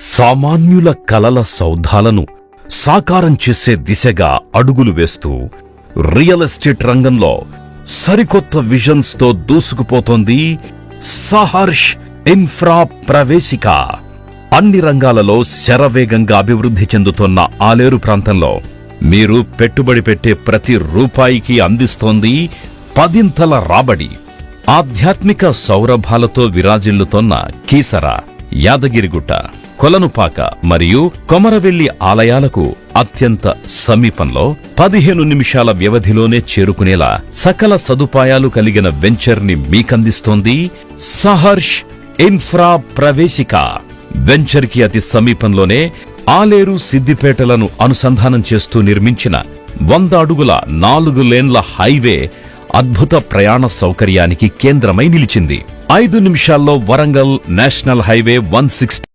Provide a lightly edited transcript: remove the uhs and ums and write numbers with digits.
సామాన్యుల కలల సౌధాలను సాకారం చేసే దిశగా అడుగులు వేస్తూ రియల్ ఎస్టేట్ రంగంలో సరికొత్త విజన్స్ తో దూసుకుపోతోంది సహర్ష్ ఇన్ఫ్రా ప్రవేశిక. అన్ని రంగాలలో శరవేగంగా అభివృద్ధి చెందుతున్న ఆలేరు ప్రాంతంలో మీరు పెట్టుబడి పెట్టే ప్రతి రూపాయికి అందిస్తోంది 10 రాబడి. ఆధ్యాత్మిక సౌరభాలతో విరాజిల్లుతోన్న కీసర, యాదగిరిగుట్ట, కొలనుపాక మరియు కొమరవెల్లి ఆలయాలకు అత్యంత సమీపంలో 15 నిమిషాల వ్యవధిలోనే చేరుకునేలా సకల సదుపాయాలు కలిగిన వెంచర్ ని మీకందిస్తోంది సహర్ష్ ఇన్ఫ్రా ప్రవేశిక. వెంచర్ కి అతి సమీపంలోనే ఆలేరు, సిద్దిపేటలను అనుసంధానం చేస్తూ నిర్మించిన 100 అడుగుల 4 లేన్ల హైవే అద్భుత ప్రయాణ సౌకర్యానికి కేంద్రమై నిలిచింది. 5 నిమిషాల్లో వరంగల్ నేషనల్ హైవే 160